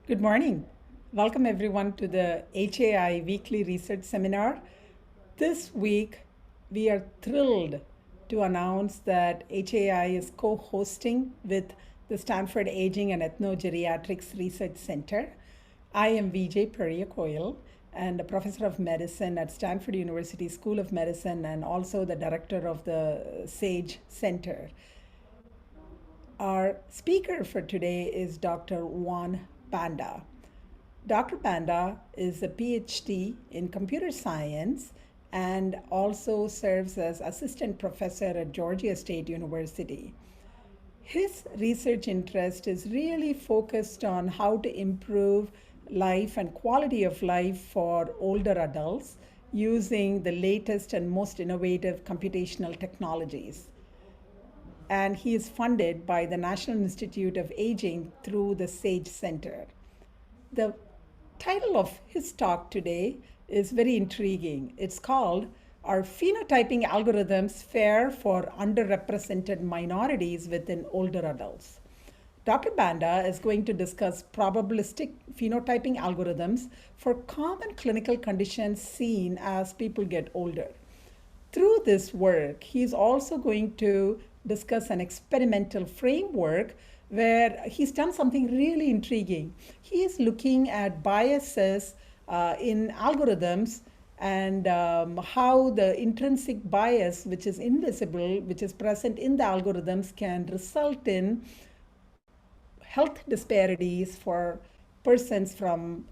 Good morning. Welcome everyone to the HAI Weekly Research Seminar. This week, we are thrilled to announce that HAI is co hosting with the Stanford Aging and Ethnogeriatrics Research Center. I am Vijay Periyakoil and a professor of medicine at Stanford University School of Medicine and also the director of the SAGE Center. Our speaker for today is Dr. Juan Banda. Dr. Banda is a PhD in computer science and also serves as assistant professor at Georgia State University. His research interest is really focused on how to improve life and quality of life for older adults using the latest and most innovative computational technologies. And he is funded by the National Institute of Aging through the SAGE Center. The title of his talk today is very intriguing. It's called Are Phenotyping Algorithms Fair for Underrepresented Minorities Within Older Adults? Dr. Banda is going to discuss probabilistic phenotyping algorithms for common clinical conditions seen as people get older. Through this work, he's also going to discuss an experimental framework where he's done something really intriguing. He is looking at biases in algorithms and how the intrinsic bias, which is invisible, which is present in the algorithms, can result in health disparities for persons from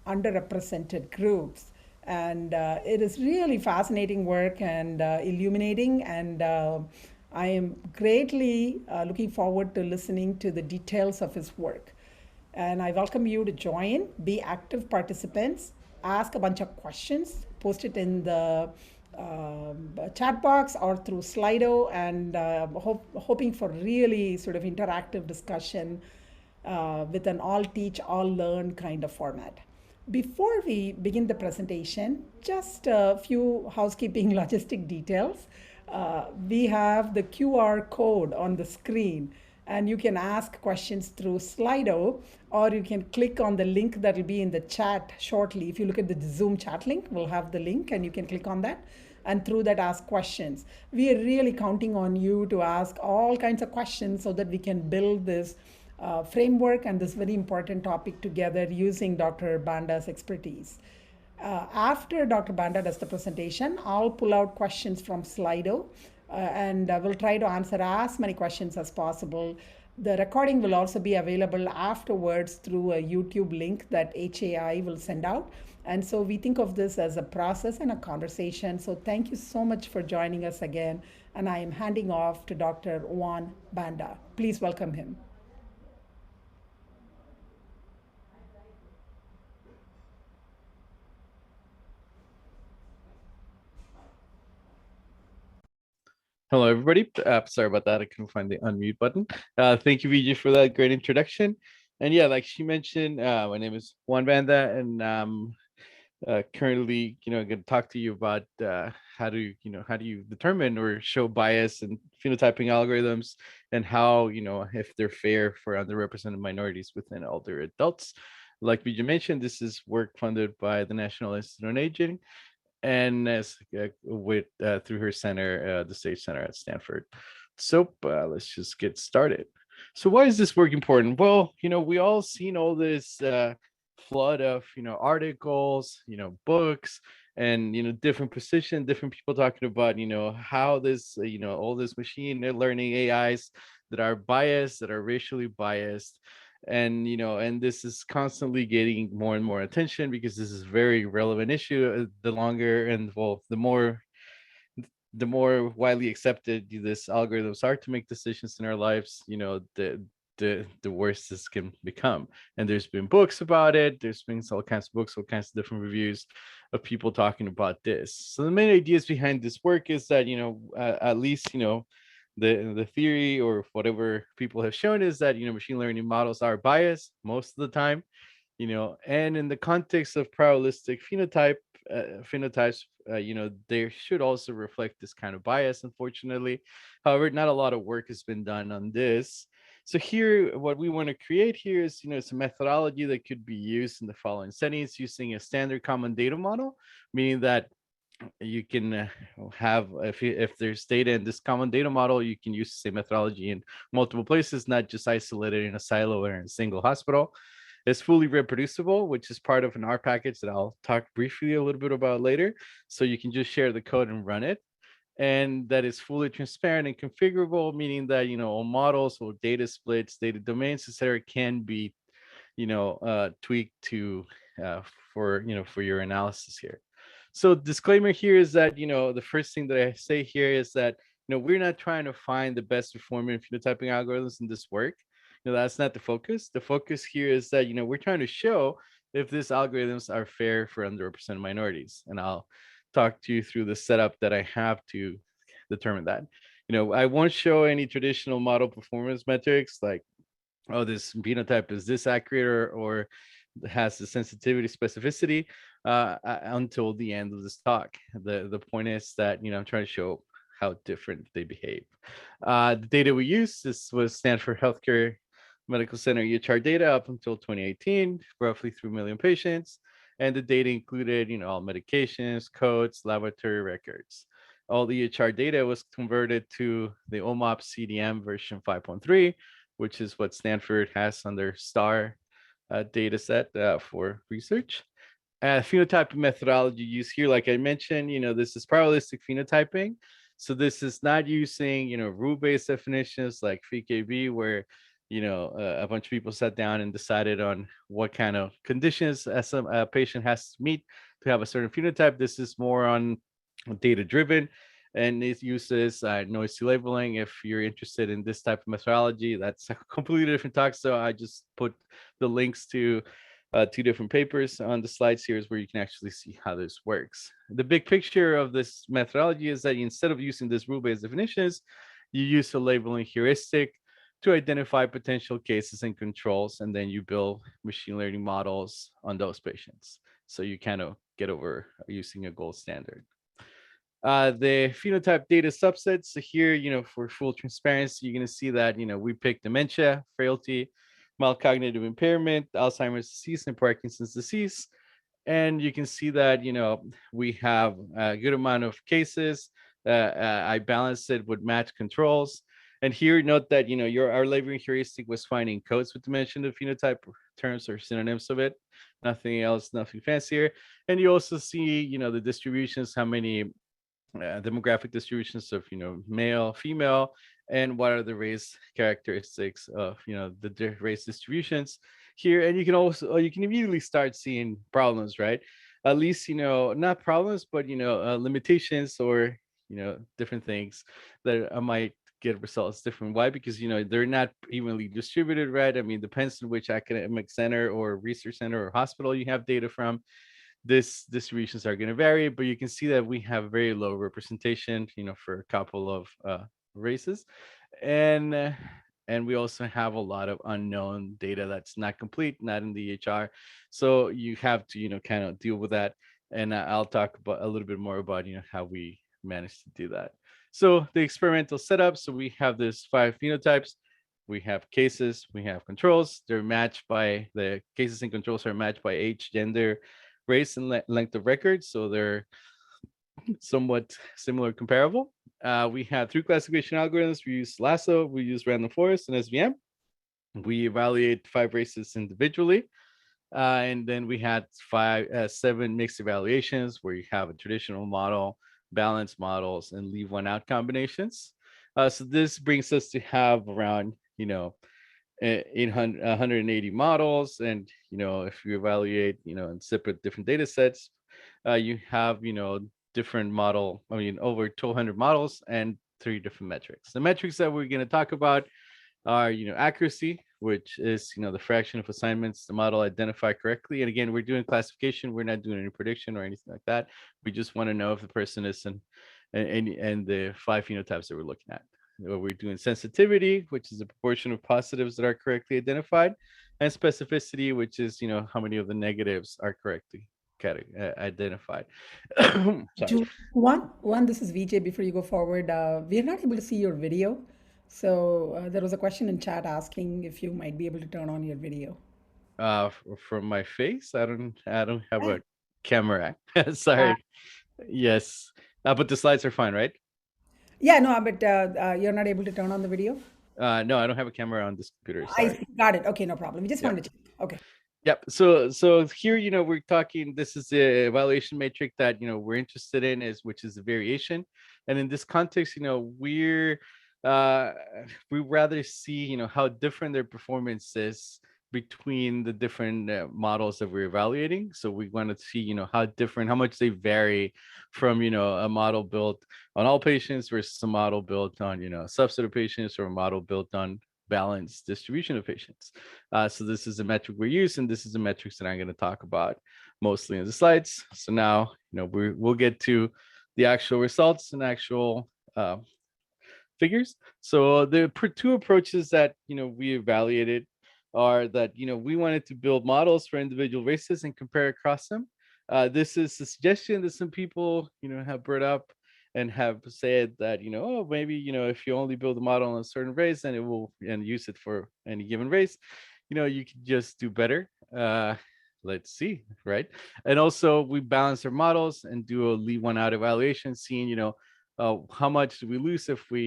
underrepresented groups. And it is really fascinating work and illuminating. And I am greatly looking forward to listening to the details of his work. And I welcome you to join, be active participants, ask a bunch of questions, post it in the chat box or through Slido, and hoping for really sort of interactive discussion with an all teach, all learn kind of format. Before we begin the presentation, just a few housekeeping logistic details. We have the QR code on the screen, and you can ask questions through Slido, or you can click on the link that will be in the chat shortly. If you look at the Zoom chat link, we'll have the link, and you can click on that and through that ask questions. We are really counting on you to ask all kinds of questions so that we can build this framework and this very important topic together using Dr. Banda's expertise. After Dr. Banda does the presentation, I'll pull out questions from Slido and we'll try to answer as many questions as possible. The recording will also be available afterwards through a YouTube link that HAI will send out. And so we think of this as a process and a conversation. So thank you so much for joining us again. And I am handing off to Dr. Juan Banda. Please welcome him. Hello, everybody. Sorry about that. I couldn't find the unmute button. Thank you, Vijay, for that great introduction. And yeah, like she mentioned, my name is Juan Banda, and currently, going to talk to you about how do you determine or show bias in phenotyping algorithms, and how if they're fair for underrepresented minorities within older adults. Like Vijay mentioned, this is work funded by the National Institute on Aging, and as with through her center, the Sage Center at Stanford. So let's just get started. So why is this work important? Well, we all seen all this flood of articles, books, and different position, different people talking about how this all this machine learning AIs that are biased, that are racially biased, and this is constantly getting more and more attention because this is a very relevant issue. The longer and well the more widely accepted these algorithms are to make decisions in our lives, the worse this can become. And there's been books about it. There's been all kinds of books, all kinds of different reviews of people talking about this. So the main ideas behind this work is that at least the theory or whatever people have shown is that machine learning models are biased most of the time, and in the context of probabilistic phenotypes, they should also reflect this kind of bias, unfortunately. However, not a lot of work has been done on this. So here, what we want to create here is, it's a methodology that could be used in the following settings using a standard common data model, meaning that you can have, if there's data in this common data model, you can use the same methodology in multiple places, not just isolated in a silo or in a single hospital. It's fully reproducible, which is part of an R package that I'll talk briefly a little bit about later. So you can just share the code and run it. And that is fully transparent and configurable, meaning that, all models or data splits, data domains, etc., can be, tweaked to uh, for your analysis here. So disclaimer here is that, the first thing that I say here is that, we're not trying to find the best performing phenotyping algorithms in this work. That's not the focus. The focus here is that, we're trying to show if these algorithms are fair for underrepresented minorities. And I'll talk to you through the setup that I have to determine that. I won't show any traditional model performance metrics like, oh, this phenotype is this accurate, or has the sensitivity specificity until the end of this talk. The point is that, I'm trying to show how different they behave. The data we use, this was Stanford Healthcare Medical Center EHR data up until 2018, roughly 3 million patients. And the data included, all medications, codes, laboratory records. All the EHR data was converted to the OMOP CDM version 5.3, which is what Stanford has on their STAR data set for research. Phenotype methodology used here, like I mentioned, this is probabilistic phenotyping. So this is not using, rule-based definitions like PKB, where, a bunch of people sat down and decided on what kind of conditions a patient has to meet to have a certain phenotype. This is more on data-driven, and it uses noisy labeling. If you're interested in this type of methodology, that's a completely different talk. So I just put the links to two different papers on the slides here, is where you can actually see how this works. The big picture of this methodology is that instead of using this rule-based definitions, you use a labeling heuristic to identify potential cases and controls, and then you build machine learning models on those patients. So you kind of get over using a gold standard. The phenotype data subsets. So here, for full transparency, you're going to see that, we picked dementia, frailty, mild cognitive impairment, Alzheimer's disease, and Parkinson's disease. And you can see that, we have a good amount of cases. I balanced it with match controls. And here, note that, our labeling heuristic was finding codes with dimension of phenotype terms or synonyms of it. Nothing else, nothing fancier. And you also see, the distributions, how many demographic distributions of, male, female, and what are the race characteristics of, the race distributions here. And you can also, you can immediately start seeing problems, right? At least, not problems, but, limitations, or, different things that I might get results different. Why? Because, they're not evenly distributed, right? I mean, depends on which academic center or research center or hospital you have data from. This distributions are going to vary, but you can see that we have very low representation, for a couple of races. And uh, and we also have a lot of unknown data that's not complete, not in the EHR. So you have to, kind of deal with that. And I'll talk about a little bit more about, how we managed to do that. So the experimental setup. So we have this 5 phenotypes. We have cases, we have controls. They're matched by, the cases and controls are matched by age, gender, race, and length of record. So they're somewhat similar, comparable. We have 3 classification algorithms. We use Lasso, we use Random Forest, and SVM. We evaluate 5 races individually. And then we had 7 mixed evaluations, where you have a traditional model, balanced models, and leave one out combinations. So this brings us to have around, 800, 180 models. And, if you evaluate, in separate different data sets, you have, different model, over 1,200 models and 3 different metrics. The metrics that we're going to talk about are, accuracy, which is, the fraction of assignments the model identified correctly. And again, we're doing classification. We're not doing any prediction or anything like that. We just want to know if the person is in, and the 5 phenotypes that we're looking at. We're doing sensitivity, which is the proportion of positives that are correctly identified, and specificity, which is, how many of the negatives are correctly identified. Sorry. One, this is VJ. Before you go forward, we are not able to see your video. So there was a question in chat asking if you might be able to turn on your video. From my face, I don't have Yeah. a camera. Uh, Sorry. Yes. But the slides are fine, right? yeah, no, but you're not able to turn on the video? No, I don't have a camera on this computer. I Sorry. see. Got it. Okay, no problem. We just Yep. wanted to check. Okay. Yep. So here, we're talking. This is the evaluation metric that we're interested in, is which is the variation, and in this context, uh we rather see how different their performance is between the different models that we're evaluating. So we want to see how different, how much they vary from a model built on all patients versus a model built on a subset of patients, or a model built on balanced distribution of patients. So this is the metric we're using. This is the metrics that I'm going to talk about mostly in the slides. So now, we'll get to the actual results and actual figures. So the two approaches that we evaluated are that we wanted to build models for individual races and compare across them. This is a suggestion that some people have brought up and have said that oh, maybe if you only build a model on a certain race and it will and use it for any given race, you could just do better. Let's see, right? And also we balance our models and do a leave one out evaluation, seeing how much do we lose if we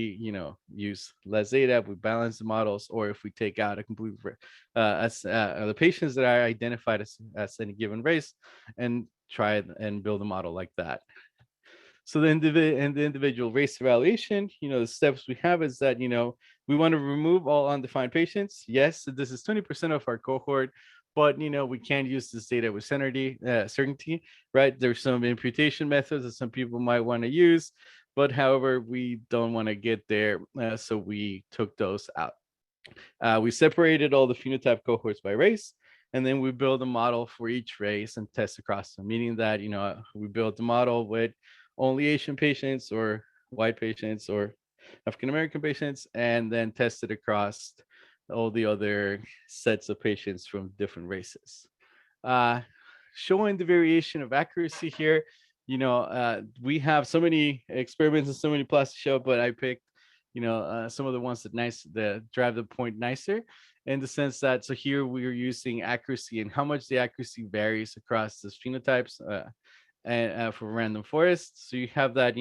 use less data, if we balance the models, or if we take out a complete as the patients that are identified as any given race, and try and build a model like that. So the individual race evaluation, the steps we have is that we want to remove all undefined patients. Yes, this is 20% of our cohort, but we can't use this data with certainty, right? There's some imputation methods that some people might want to use, but however, we don't want to get there, so we took those out. We separated all the phenotype cohorts by race, and then we build a model for each race and test across them, meaning that we built a model with only Asian patients, or white patients, or African American patients, and then tested across all the other sets of patients from different races. uh, Showing the variation of accuracy here. We have so many experiments and so many plots to show, but I picked, some of the ones that drive the point nicer, in the sense that, so here we are using accuracy and how much the accuracy varies across the phenotypes, and for random forests. So you have that,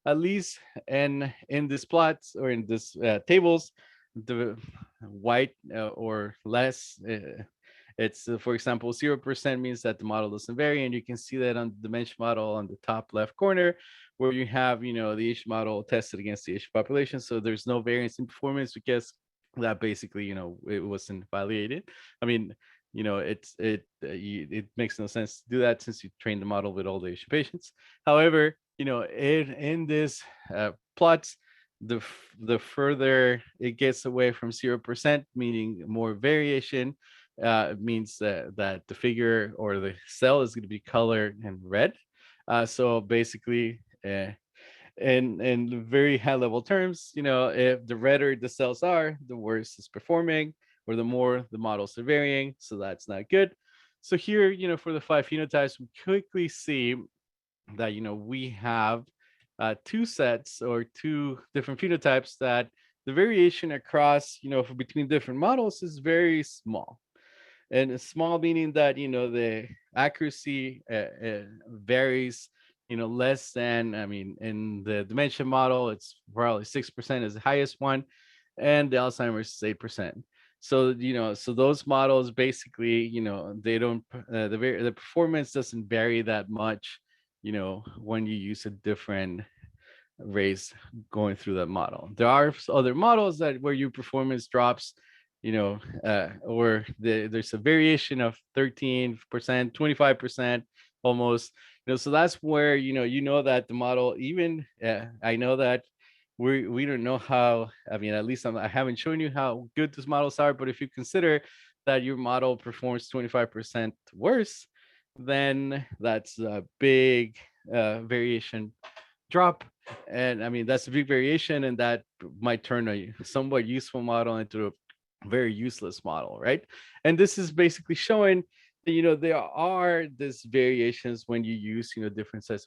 at least in this plots, or in this tables, the white or less. It's for example, 0% means that the model doesn't vary, and you can see that on the dimension model on the top left corner, where you have the Asian model tested against the Asian population. So there's no variance in performance, because that basically it wasn't evaluated. I mean, it makes no sense to do that, since you train the model with all the Asian patients. However, in this plots, the further it gets away from 0%, meaning more variation, means that the figure or the cell is going to be colored in red. So basically, in very high level terms, if the redder the cells are, the worse it's performing, or the more the models are varying. So that's not good. So here, for the 5 phenotypes, we quickly see that we have two sets, or two different phenotypes, that the variation across between different models is very small. And small meaning that the accuracy varies less than, I mean, in the dementia model it's probably 6% is the highest one, and the Alzheimer's is 8%. So so those models basically they don't the performance doesn't vary that much when you use a different race going through that model. There are other models that where your performance drops, or there's a variation of 13%, 25%, almost. So that's where that the model, even I know that we don't know how. I mean, at least I haven't shown you how good these models are. But if you consider that your model performs 25% worse, then that's a big variation drop. And I mean, that's a big variation, and that might turn a somewhat useful model into a very useless model, right? And this is basically showing that there are these variations when you use different sets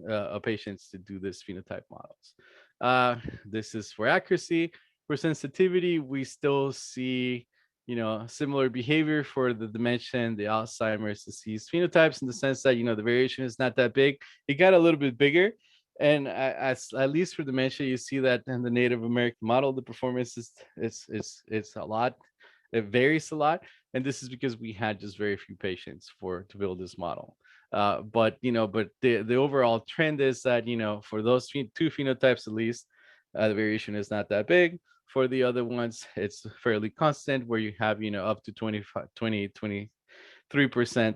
of patients to do this phenotype models. This is for accuracy. For sensitivity, we still see, similar behavior for the dementia and the Alzheimer's disease phenotypes, in the sense that, the variation is not that big. It got a little bit bigger. And as at least for dementia, you see that in the Native American model, the performance is a lot. It varies a lot, and this is because we had just very few patients for to build this model. But the overall trend is that, for those two phenotypes at least, the variation is not that big. For the other ones, it's fairly constant, where you have, up to 25, 20, 23%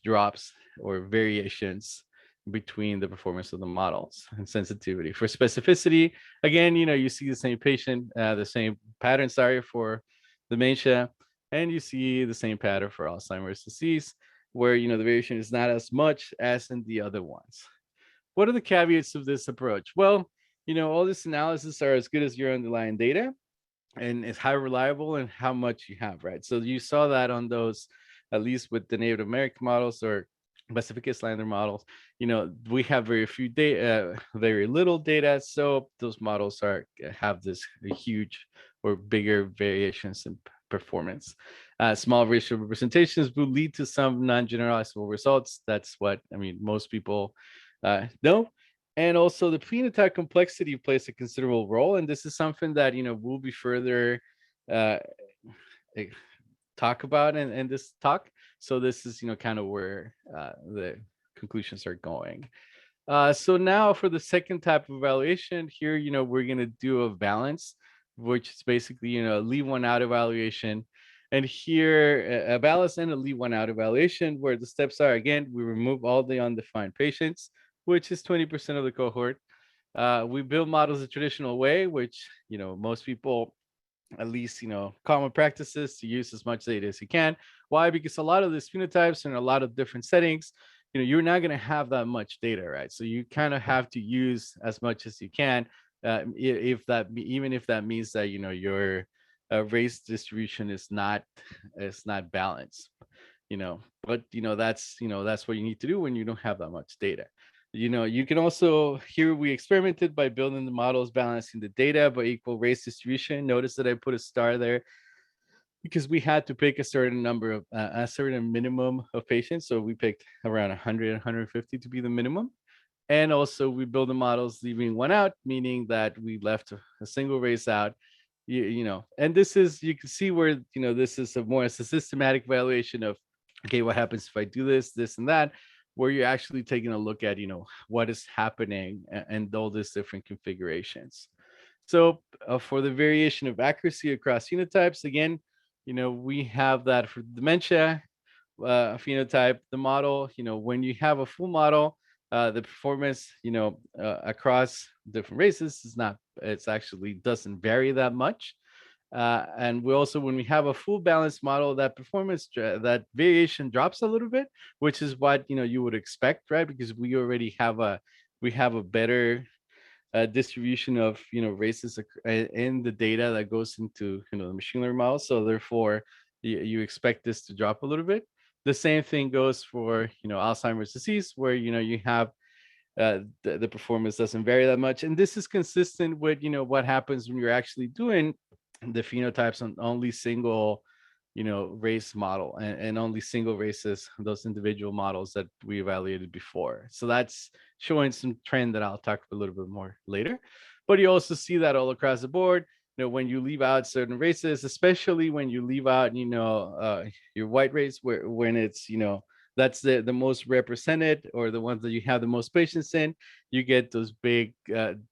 drops or variations between the performance of the models and sensitivity. For specificity, again, you see the same patient, the same pattern, sorry, for dementia, and you see the same pattern for Alzheimer's disease, where, the variation is not as much as in the other ones. What are the caveats of this approach? Well, all this analysis are as good as your underlying data, and it's how reliable and how much you have, right? So you saw that on those, at least with the Native American models or Pacific Islander models, we have very few data, very little data. So those models have this huge or bigger variations in performance. Small racial representations will lead to some non-generalizable results. That's what, most people know. And also the phenotype complexity plays a considerable role, and this is something that, we'll be further uh, eh, talk about in this talk. So this is, kind of where the conclusions are going. So now for the second type of evaluation here, we're going to do a balance, which is basically, leave one out evaluation. And here, a balance and a leave one out evaluation, where the steps are, again, we remove all the undefined patients, which is 20% of the cohort. We build models the traditional way, which, most people, at least, common practices to use as much data as you can. Why? Because a lot of these phenotypes and a lot of different settings, you're not going to have that much data, right? So you kind of have to use as much as you can, if that, even if that means that, your race distribution is not balanced, but that's what you need to do when you don't have that much data. You can also, here we experimented by building the models balancing the data by equal race distribution. Notice that I put a star there because we had to pick a certain number of a certain minimum of patients. So we picked around 100, 150 to be the minimum. And also we build the models leaving one out, meaning that we left a single race out. And this is, you can see where, this is a systematic evaluation of, okay, what happens if I do this and that, where you're actually taking a look at, what is happening and all these different configurations. So for the variation of accuracy across phenotypes, again, we have that for dementia phenotype, the model, when you have a full model, the performance, across different races is not, it's actually doesn't vary that much. And we also, when we have a full balanced model, that performance, that variation drops a little bit, which is what, you would expect, right? Because we have a better distribution of, races in the data that goes into, the machine learning model. So therefore, you expect this to drop a little bit. The same thing goes for, Alzheimer's disease, where, you have the performance doesn't vary that much. And this is consistent with, what happens when you're actually doing the phenotypes on only single, race model, and only single races, those individual models that we evaluated before. So that's showing some trend that I'll talk a little bit more later. But you also see that all across the board, when you leave out certain races, especially when you leave out, your white race, when it's, that's the most represented, or the ones that you have the most patients in, you get those big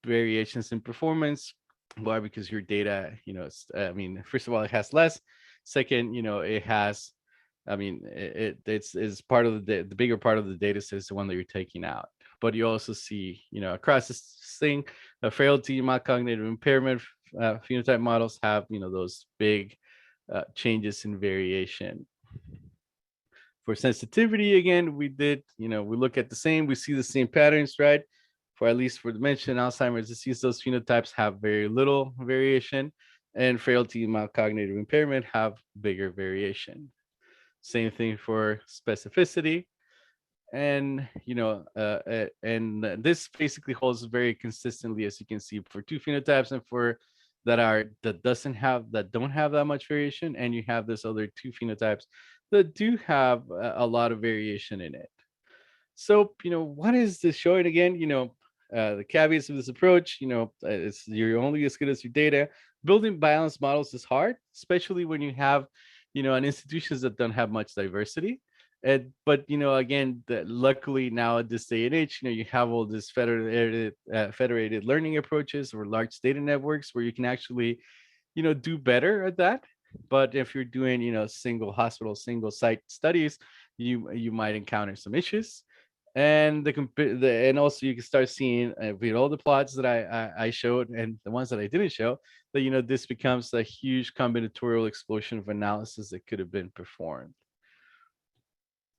variations in performance. Why? Because your data, first of all, it has less. Second, it has, it's part of the bigger part of the data set is the one that you're taking out. But you also see, across this thing, frailty, mild cognitive impairment phenotype models have, those big changes in variation. For sensitivity, again, we look at the same, we see the same patterns, right? For at least for dementia and Alzheimer's disease, those phenotypes have very little variation, and frailty and mild cognitive impairment have bigger variation. Same thing for specificity. And and this basically holds very consistently, as you can see, for two phenotypes and for that don't have that much variation, and you have this other two phenotypes that do have a lot of variation in it. So, what is this showing again? The caveats of this approach, it's you're only as good as your data. Building balanced models is hard, especially when you have, an institutions that don't have much diversity. But again, luckily now at this day and age, you have all this federated learning approaches or large data networks where you can actually, do better at that. But if you're doing, single hospital, single site studies, you might encounter some issues. And and also you can start seeing with all the plots that I showed and the ones that I didn't show, that this becomes a huge combinatorial explosion of analysis that could have been performed.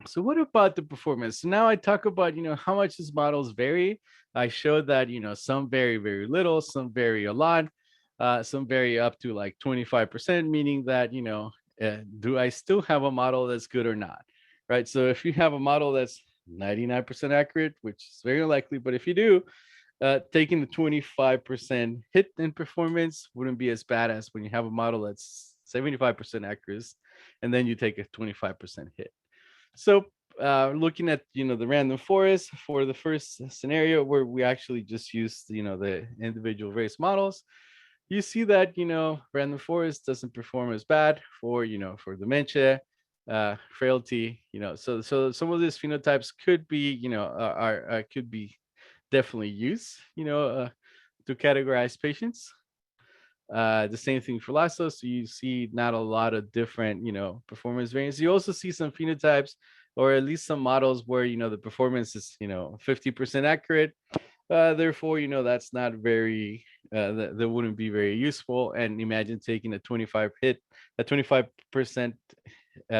So what about the performance? So now I talk about, how much these models vary. I showed that, some vary very little, some vary a lot, some vary up to like 25%, meaning that, do I still have a model that's good or not? Right. So if you have a model that's 99% accurate, which is very unlikely, but if you do, taking the 25% hit in performance wouldn't be as bad as when you have a model that's 75% accurate and then you take a 25% hit. So looking at the random forest for the first scenario where we actually just use the individual race models, you see that random forest doesn't perform as bad for for dementia, frailty. So some of these phenotypes could be could be definitely used to categorize patients. The same thing for lasso. So you see not a lot of different, performance variants. You also see some phenotypes or at least some models where, the performance is, 50% accurate. Therefore, that's not very, that wouldn't be very useful. And imagine taking a 25%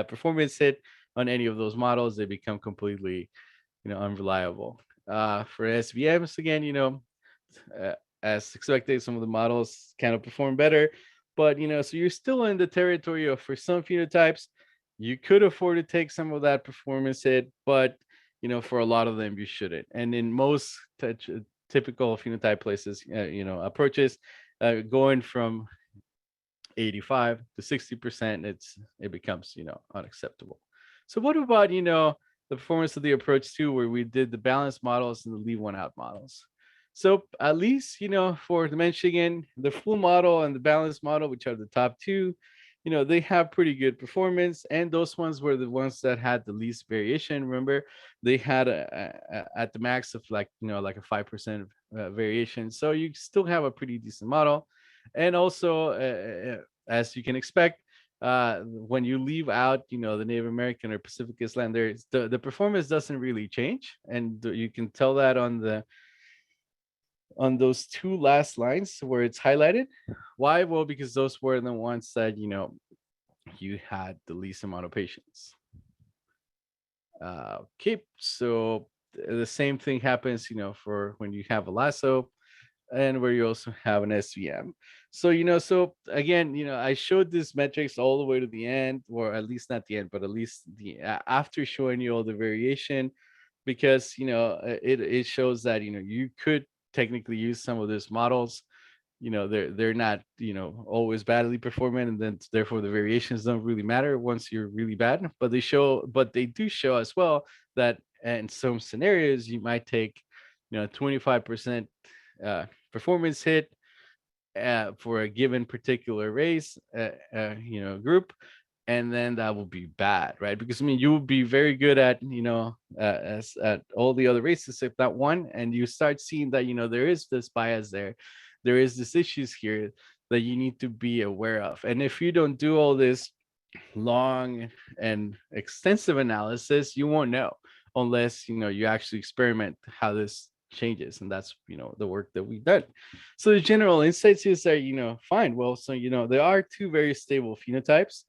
performance hit on any of those models, they become completely, unreliable. For SVMs, again, uh, as expected, some of the models kind of perform better. But so you're still in the territory of, for some phenotypes, you could afford to take some of that performance hit, but for a lot of them, you shouldn't. And in most typical phenotype places, approaches, going from 85 to 60%, it becomes unacceptable. So what about the performance of the approach too, where we did the balanced models and the leave one out models? So at least for the Michigan, the full model and the balanced model, which are the top two, they have pretty good performance, and those ones were the ones that had the least variation. Remember, they had at the max of like like a 5% variation, so you still have a pretty decent model. And also as you can expect, when you leave out the Native American or Pacific Islanders, the performance doesn't really change, and you can tell that on those two last lines where it's highlighted. Why? Well, because those were the ones that you had the least amount of patients. Okay, so the same thing happens for when you have a lasso and where you also have an SVM. So, so again, I showed this metrics all the way to the end, or at least not the end, but at least the after showing you all the variation, because it shows that you could technically use some of these models. They're not always badly performing, and then therefore the variations don't really matter once you're really bad. But they do show as well that in some scenarios you might take 25% performance hit for a given particular race, group, and then that will be bad, right? Because I mean, you will be very good at as at all the other races except that one, and you start seeing that there is this bias there is this issues here that you need to be aware of. And if you don't do all this long and extensive analysis, you won't know unless you actually experiment how this changes, and that's the work that we've done. So the general insights is that fine, well, so there are two very stable phenotypes,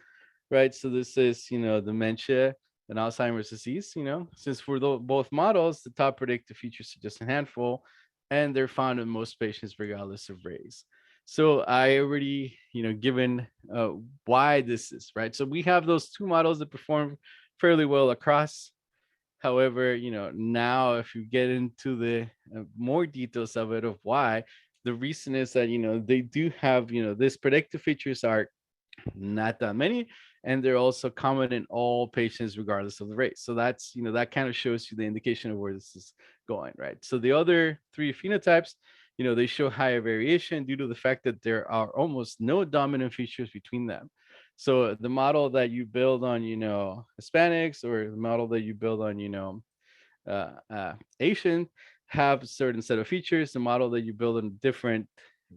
right? So this is dementia and Alzheimer's disease. Since for both models, the top predictive features are just a handful, and they're found in most patients regardless of race. So I already given why this is, right? So we have those two models that perform fairly well across. However, now if you get into the more details of it, of why, The reason is that they do have these predictive features are not that many, and they're also common in all patients regardless of the race. So that's that kind of shows you the indication of where this is going, right? So the other three phenotypes, they show higher variation due to the fact that there are almost no dominant features between them. So the model that you build on Hispanics, or the model that you build on uh, uh, Asian, have a certain set of features. The model that you build in a different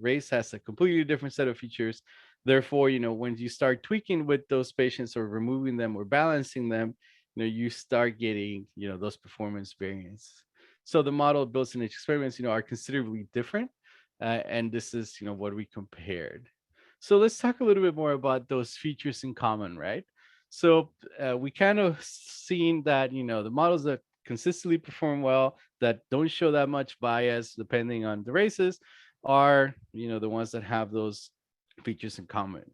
race has a completely different set of features. Therefore, when you start tweaking with those patients or removing them or balancing them, you start getting, those performance variants. So the model built in each experiments, are considerably different. And this is, what we compared. So let's talk a little bit more about those features in common, right? So we kind of seen that, the models that consistently perform well, that don't show that much bias depending on the races, are the ones that have those features in common.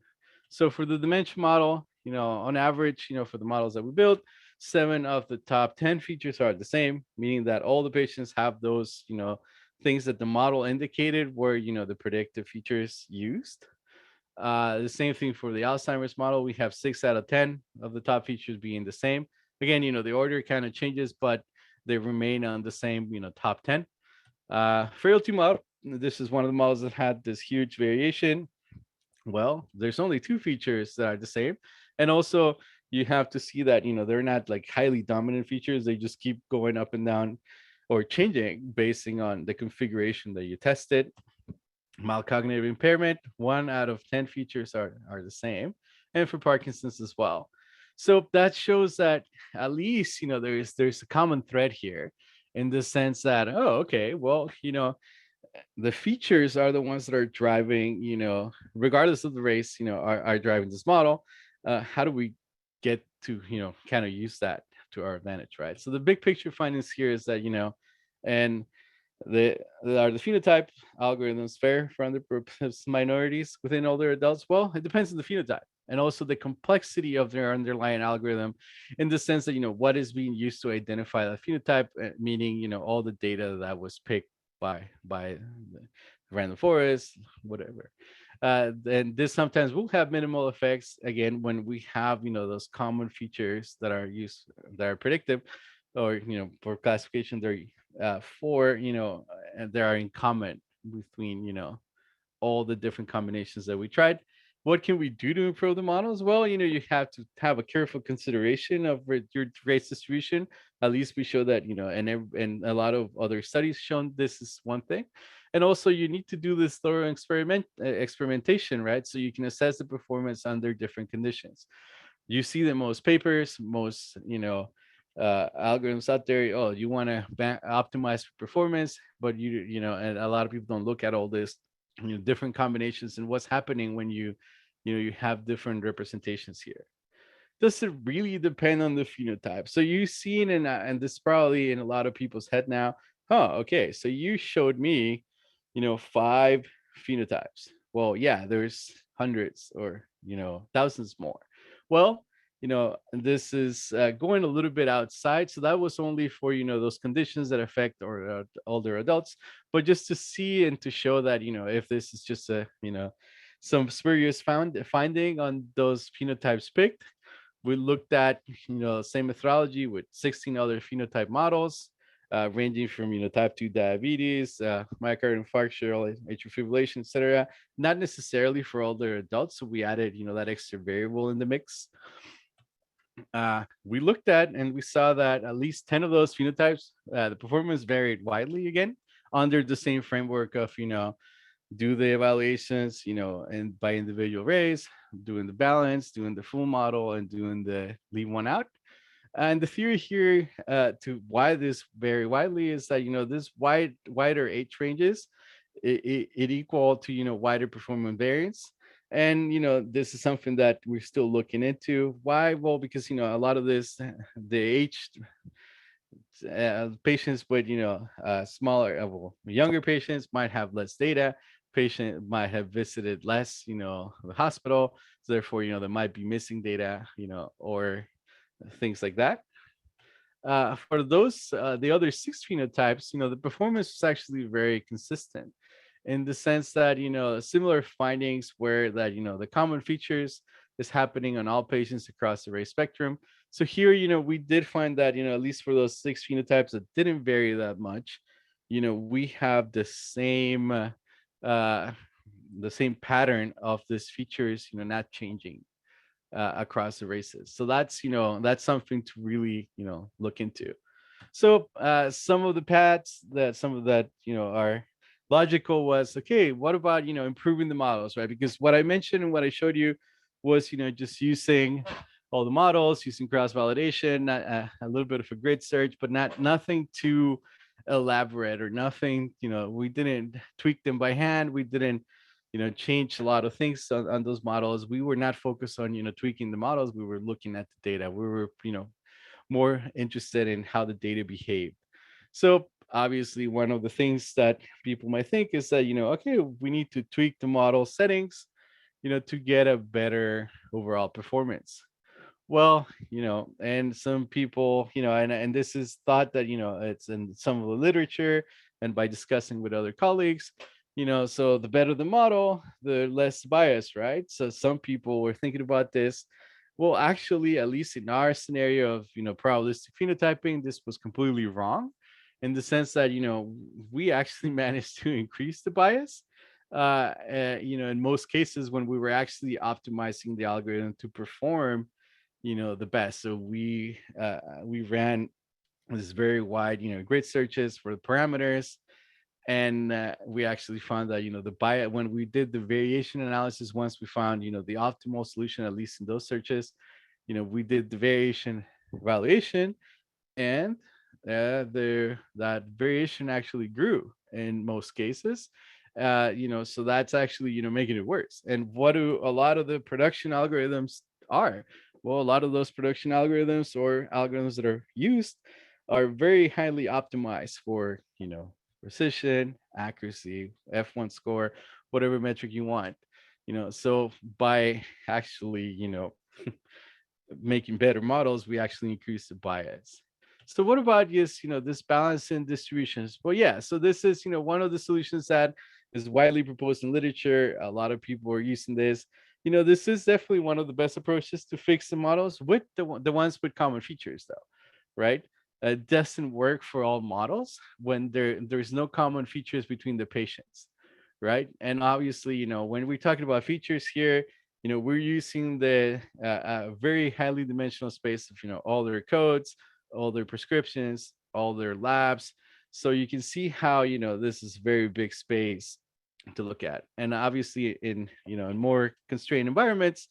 So for the dementia model, on average, for the models that we built, 7 of the top 10 features are the same, meaning that all the patients have those things that the model indicated were the predictive features used. The same thing for the Alzheimer's model. We have 6 out of 10 of the top features being the same. Again, the order kind of changes, but they remain on the same, top 10. Frailty model. This is one of the models that had this huge variation. Well, there's only 2 features that are the same. And also, you have to see that, they're not like highly dominant features. They just keep going up and down or changing basing on the configuration that you tested. Mild cognitive impairment, 1 out of 10 features are the same, and for Parkinson's as well. So that shows that at least there's a common thread here, in the sense that, oh, okay, well, the features are the ones that are driving, regardless of the race, are driving this model. How do we get to kind of use that to our advantage, right? So the big picture findings here is that and the are the phenotype algorithms fair for underrepresented minorities within older adults? Well, it depends on the phenotype and also the complexity of their underlying algorithm, in the sense that what is being used to identify the phenotype, meaning all the data that was picked by the random forest, whatever. And this sometimes will have minimal effects, again, when we have those common features that are used, that are predictive, or for classification, they're for and they are in common between all the different combinations that we tried. What can we do to improve the models? Well, you have to have a careful consideration of your race distribution. At least we show that, and a lot of other studies shown this is one thing. And also, you need to do this thorough experimentation, right? So you can assess the performance under different conditions. You see the most papers, most algorithms out there. Oh, you want to optimize for performance, but and a lot of people don't look at all this, different combinations and what's happening when you have different representations here. Does it really depend on the phenotype? So you've seen, and this is probably in a lot of people's head now. Oh, okay. So you showed me, 5 phenotypes. Well, yeah, there's hundreds or thousands more. Well, this is going a little bit outside. So that was only for those conditions that affect or older adults, but just to see and to show that if this is just a some spurious finding on those phenotypes picked. We looked at same methodology with 16 other phenotype models, ranging from type 2 diabetes, myocardial infarction, atrial fibrillation, etc. Not necessarily for older adults, so we added that extra variable in the mix. We looked at and we saw that at least 10 of those phenotypes, the performance varied widely, again under the same framework of do the evaluations, and by individual race, doing the balance, doing the full model, and doing the leave one out. And the theory here, to why this vary widely, is that this wider age ranges, it equal to wider performance variance. And this is something that we're still looking into. Why? Well, because a lot of this, the age patients with smaller well, younger patients might have less data. Patient might have visited less the hospital, so therefore they might be missing data, or things like that. For those the other 6 phenotypes, the performance is actually very consistent. in the sense that similar findings where that the common features is happening on all patients across the race spectrum. So here, we did find that at least for those six phenotypes that didn't vary that much, we have uh the same pattern of these features not changing across the races. So that's something to really look into. So some of the paths that some of that are logical was, okay, what about improving the models, right? Because what I mentioned and what I showed you was just using all the models, using cross validation, a little bit of a grid search, but nothing too elaborate or nothing. We didn't tweak them by hand. We didn't change a lot of things on those models. We were not focused on tweaking the models. We were looking at the data. We were more interested in how the data behaved. So obviously, one of the things that people might think is that okay, we need to tweak the model settings, to get a better overall performance. Well, and some people, and this is thought that it's in some of the literature, and by discussing with other colleagues, so the better the model, the less bias, right? So some people were thinking about this. Well, actually, at least in our scenario of probabilistic phenotyping, this was completely wrong, in the sense that we actually managed to increase the bias. In most cases, when we were actually optimizing the algorithm to perform the best. So we ran this very wide grid searches for the parameters, and we actually found that the bias, when we did the variation analysis, once we found the optimal solution, at least in those searches, we did the variation evaluation, and that variation actually grew in most cases. So that's actually making it worse. And what do a lot of the production algorithms are? Well, a lot of those production algorithms or algorithms that are used are very highly optimized for precision, accuracy, F1 score, whatever metric you want. So by actually making better models, we actually increase the bias. So what about just this balance in distributions? Well, yeah. So this is one of the solutions that is widely proposed in literature. A lot of people are using this. This is definitely one of the best approaches to fix the models with the ones with common features, though, right? It doesn't work for all models when there's no common features between the patients, right? And obviously, when we're talking about features here, we're using the very highly dimensional space of all their codes, all their prescriptions, all their labs. So you can see how this is very big space to look at. And obviously, in more constrained environments,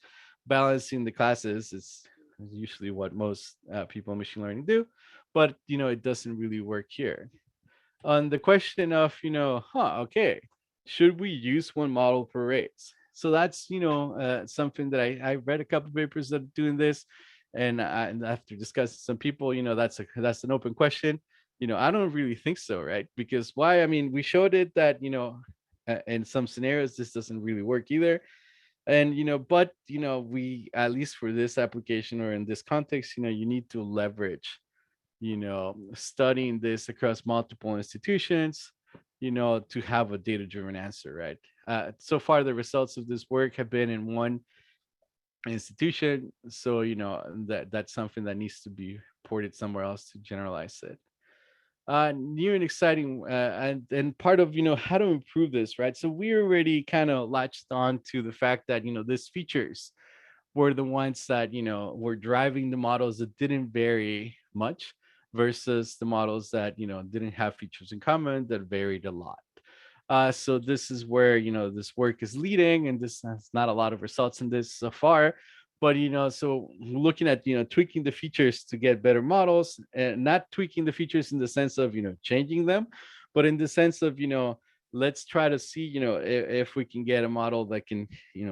balancing the classes is usually what most people in machine learning do, but it doesn't really work here. On the question of okay, should we use one model per race? So that's something that I read a couple of papers that are doing this, and after discussing some people, that's an open question. I don't really think so, right? Because why? I mean, we showed it that in some scenarios this doesn't really work either, and but we, at least for this application or in this context, you need to leverage studying this across multiple institutions, to have a data driven answer, right? So far, the results of this work have been in one institution. So, that's something that needs to be ported somewhere else to generalize it. New and exciting, and part of how to improve this, right? So we already kind of latched on to the fact that these features were the ones that were driving the models that didn't vary much versus the models that didn't have features in common that varied a lot. So this is where this work is leading, and this has not a lot of results in this so far. But so looking at tweaking the features to get better models, and not tweaking the features in the sense of changing them, but in the sense of let's try to see if we can get a model that can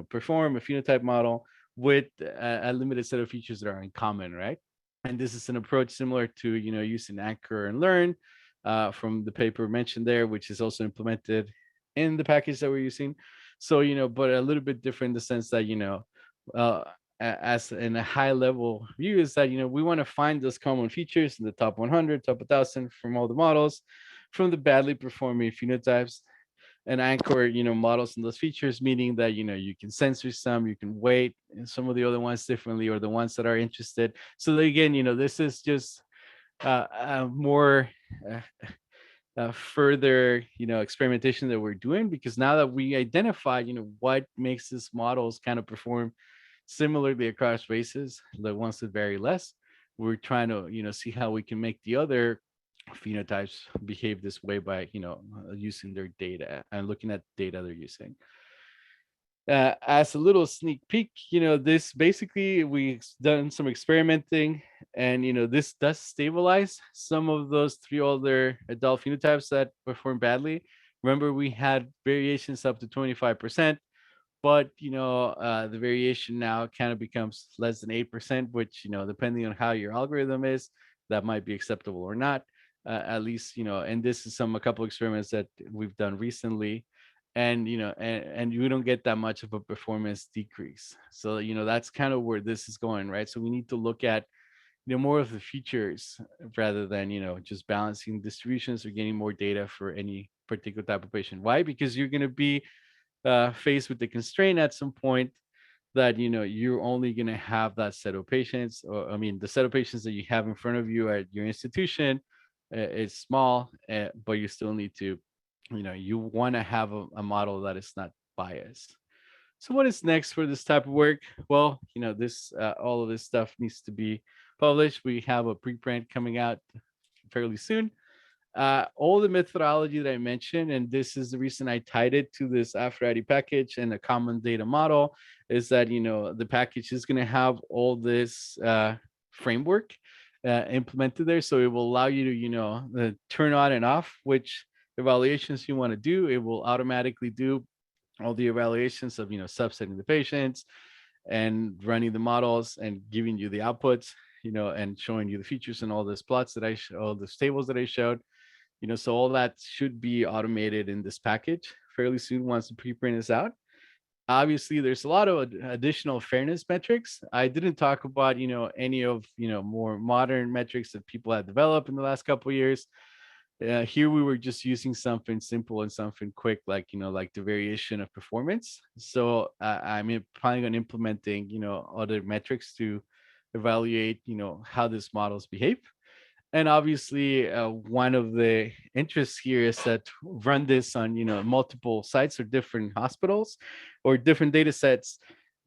perform a phenotype model with a limited set of features that are in common, right? And this is an approach similar to using anchor and learn from the paper mentioned there, which is also implemented in the package that we're using. So but a little bit different in the sense that uh, as in a high level view is that we want to find those common features in the top 100, top 1,000 from all the models, from the badly performing phenotypes, and anchor models in those features, meaning that you can censor some, you can weight and some of the other ones differently, or the ones that are interested. So that, again, this is just more uh, further experimentation that we're doing, because now that we identify what makes these models kind of perform similarly across races, the ones that vary less, we're trying to see how we can make the other phenotypes behave this way by using their data and looking at data they're using. As a little sneak peek, this basically we've done some experimenting, and this does stabilize some of those three older adult phenotypes that perform badly. Remember, we had variations up to 25%, but the variation now kind of becomes less than 8%, which depending on how your algorithm is, that might be acceptable or not. At least and this is a couple experiments that we've done recently, and and you don't get that much of a performance decrease. So that's kind of where this is going, right? So we need to look at more of the features, rather than just balancing distributions or getting more data for any particular type of patient. Why? Because you're going to be faced with the constraint at some point that you're only going to have that set of patients, or I mean the set of patients that you have in front of you at your institution is small, but you still need to you want to have a model that is not biased. So what is next for this type of work? Well, this all of this stuff needs to be published. We have a preprint coming out fairly soon. All the methodology that I mentioned, and this is the reason I tied it to this Aphrodite package and a common data model, is that the package is going to have all this framework implemented there, so it will allow you to turn on and off which evaluations you want to do. It will automatically do all the evaluations of subsetting the patients and running the models and giving you the outputs, and showing you the features and all these plots that all these tables that I showed. So all that should be automated in this package fairly soon once the preprint is out. Obviously, there's a lot of additional fairness metrics. I didn't talk about any of more modern metrics that people have developed in the last couple of years. Here we were just using something simple and something quick, like like the variation of performance. So I'm planning on implementing other metrics to evaluate how these models behave. And obviously, one of the interests here is that run this on multiple sites or different hospitals or different data sets,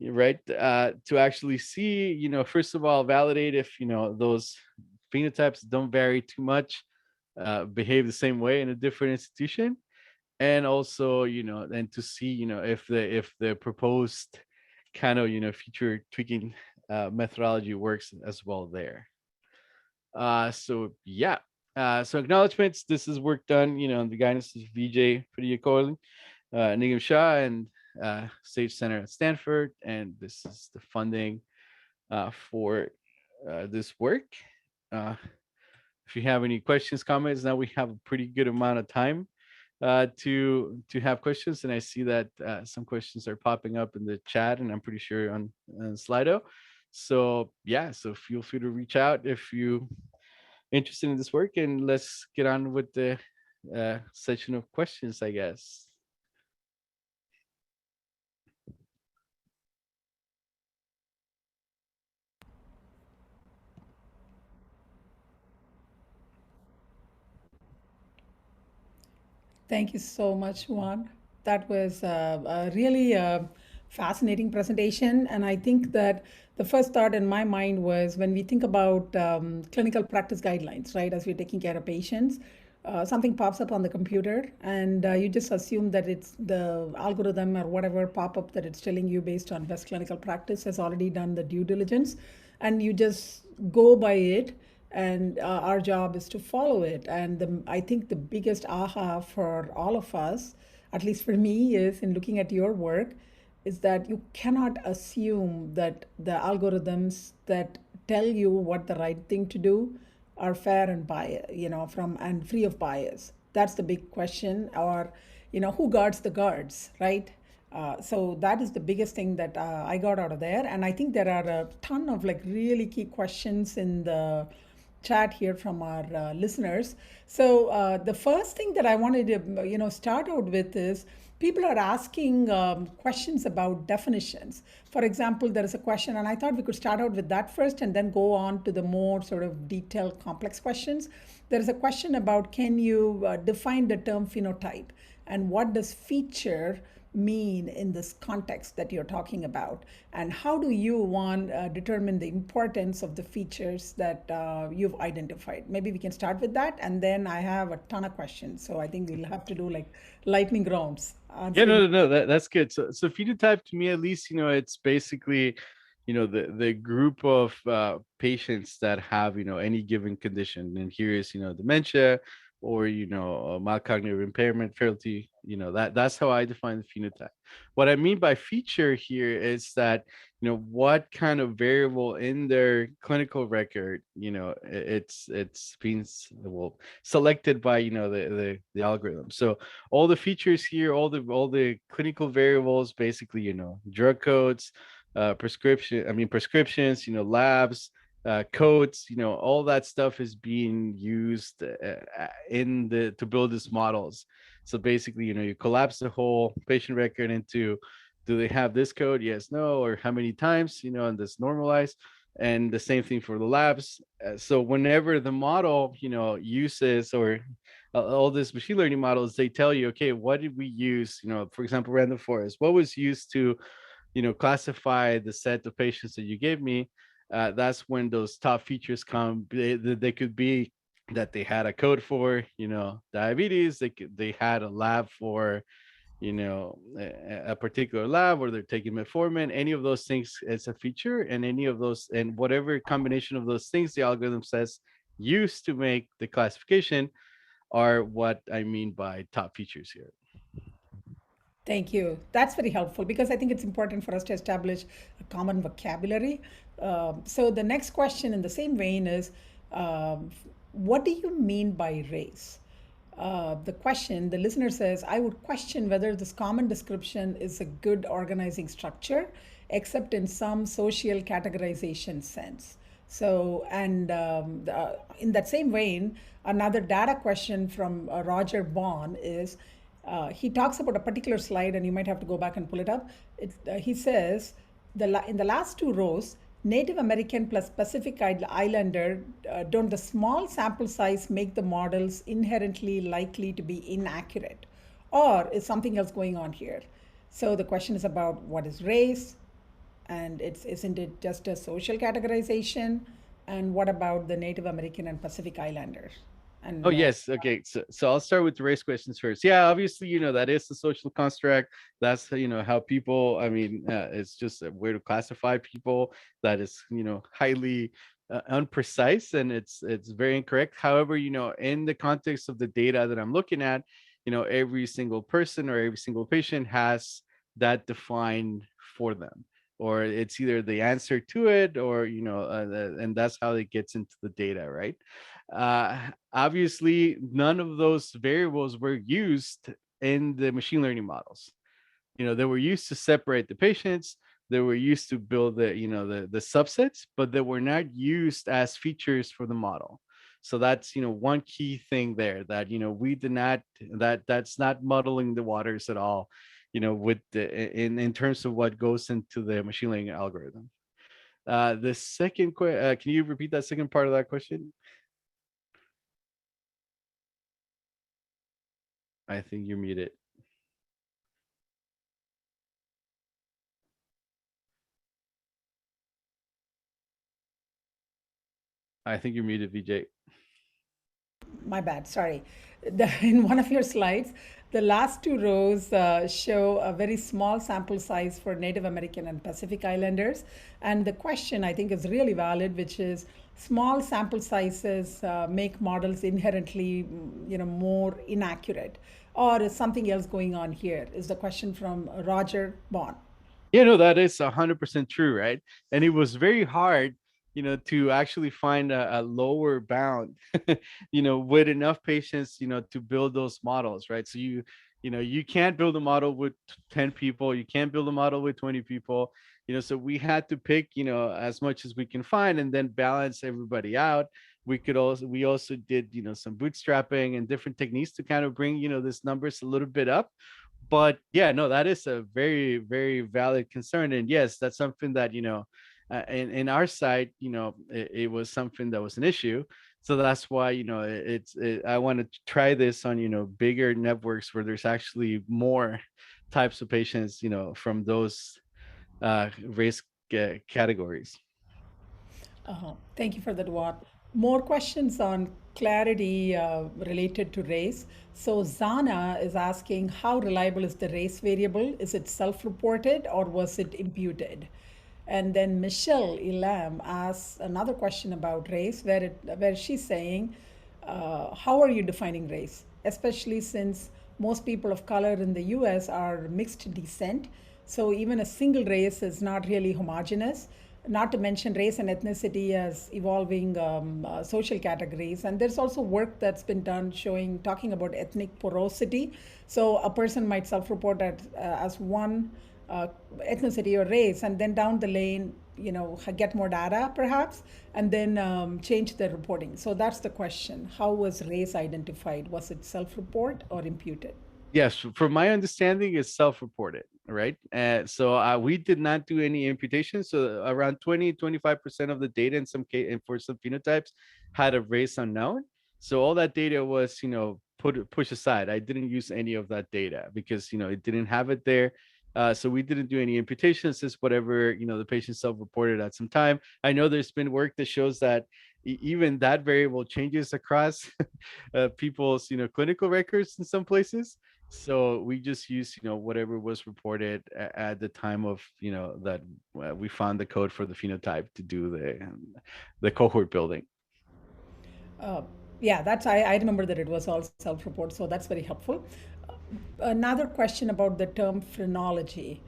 right? To actually see, first of all, validate if those phenotypes don't vary too much, behave the same way in a different institution, and also and to see if the proposed kind of feature tweaking methodology works as well there. So yeah. So acknowledgments. This is work done, on the guidance of VJ Priyakoil, Nigam Shah, and Sage Center at Stanford, and this is the funding for this work. Uh, if you have any questions, comments, now we have a pretty good amount of time to have questions, and I see that some questions are popping up in the chat, and I'm pretty sure on Slido. So yeah, so feel free to reach out if you interested in this work, and let's get on with the session of questions, I guess. Thank you so much, Juan. That was a really fascinating presentation. And I think that the first thought in my mind was when we think about clinical practice guidelines, right, as we're taking care of patients, something pops up on the computer and you just assume that it's the algorithm or whatever pop up that it's telling you based on best clinical practice has already done the due diligence, and you just go by it, and our job is to follow it. And I think the biggest aha for all of us, at least for me, is in looking at your work, is that you cannot assume that the algorithms that tell you what the right thing to do are fair and bias, from and free of bias. That's the big question. Or, who guards the guards, right? So that is the biggest thing that I got out of there. And I think there are a ton of like really key questions in the chat here from our listeners. So the first thing that I wanted to start out with is people are asking questions about definitions. For example, there is a question, and I thought we could start out with that first and then go on to the more sort of detailed, complex questions. There is a question about, can you define the term phenotype, and what does feature mean in this context that you're talking about, and how do you want determine the importance of the features that you've identified? Maybe we can start with that, and then I have a ton of questions, so I think we'll have to do like lightning rounds Yeah, answering. no, that's good. So phenotype to me, at least, it's basically, the group of patients that have, any given condition. And here is, dementia, or, mild cognitive impairment, frailty. That's how I define the phenotype. What I mean by feature here is that, what kind of variable in their clinical record, it's being well selected by, the algorithm. So all the features here, all the clinical variables, basically, drug codes, prescriptions, labs, codes, all that stuff is being used in the to build these models. So basically, you collapse the whole patient record into, do they have this code? Yes, no, or how many times, and this normalized. And the same thing for the labs. So whenever the model, uses, or all these machine learning models, they tell you, okay, what did we use? For example, random forest. What was used to, classify the set of patients that you gave me? That's when those top features come. They could be that they had a code for, diabetes. They had a lab for, a particular lab, or they're taking metformin. Any of those things is a feature, and any of those, and whatever combination of those things the algorithm says used to make the classification, are what I mean by top features here. Thank you. That's very helpful because I think it's important for us to establish a common vocabulary. So the next question in the same vein is, what do you mean by race? The question, the listener says, I would question whether this common description is a good organizing structure, except in some social categorization sense. So, and in that same vein, another data question from Roger Bond is, he talks about a particular slide, and you might have to go back and pull it up. He says, in the last two rows, Native American plus Pacific Islander, don't the small sample size make the models inherently likely to be inaccurate? Or is something else going on here? So the question is about what is race, and isn't it just a social categorization? And what about the Native American and Pacific Islanders? Oh And yes, okay. So I'll start with the race questions first. Yeah, obviously, that is the social construct. That's, how people. I mean, it's just a way to classify people that is, highly unprecise, and it's very incorrect. However, in the context of the data that I'm looking at, every single person or every single patient has that defined for them, or it's either the answer to it, or, and that's how it gets into the data, right? Obviously, none of those variables were used in the machine learning models. They were used to separate the patients. They were used to build the subsets, but they were not used as features for the model. So that's, one key thing there, that, we did not, that's not muddling the waters at all, with in terms of what goes into the machine learning algorithm. The second question, can you repeat that second part of that question? I think you're muted. I think you're muted, VJ. my bad, sorry. In one of your slides, the last two rows show a very small sample size for Native American and Pacific Islanders. And the question I think is really valid, which is, small sample sizes make models inherently, more inaccurate, or is something else going on here? Is the question from Roger Bond. Yeah, no, that is 100% true, right? And it was very hard, to actually find a lower bound, with enough patients, to build those models, right? So you can't build a model with 10 people, you can't build a model with 20 people. So we had to pick, as much as we can find, and then balance everybody out. We also did, some bootstrapping and different techniques to kind of bring, this numbers a little bit up. But yeah, no, that is a very, very valid concern. And yes, that's something that, in our side, it was something that was an issue. So that's why, I want to try this on, bigger networks where there's actually more types of patients, from those race categories. Thank you for that, Watt. More questions on clarity related to race. So Zana is asking, how reliable is the race variable? Is it self-reported or was it imputed? And then Michelle Elam asks another question about race, where she's saying, how are you defining race, especially since most people of color in the US are mixed descent. So even a single race is not really homogeneous, not to mention race and ethnicity as evolving social categories. And there's also work that's been done talking about ethnic porosity. So a person might self-report as one uh, ethnicity or race, and then down the lane, get more data perhaps, and then change their reporting. So that's the question. How was race identified? Was it self-report or imputed? Yes, from my understanding, it's self-reported, right? So we did not do any imputation. So around 20-25% of the data in some case, and for some phenotypes, had a race unknown. So all that data was, push aside. I didn't use any of that data because, it didn't have it there. So we didn't do any imputations. Just whatever, the patient self-reported at some time. I know there's been work that shows that even that variable changes across people's, clinical records in some places. So we just use, whatever was reported at the time of, that we found the code for the phenotype to do the cohort building. Uh, yeah, I remember that it was all self-report, so that's very helpful. Another question about the term phrenology.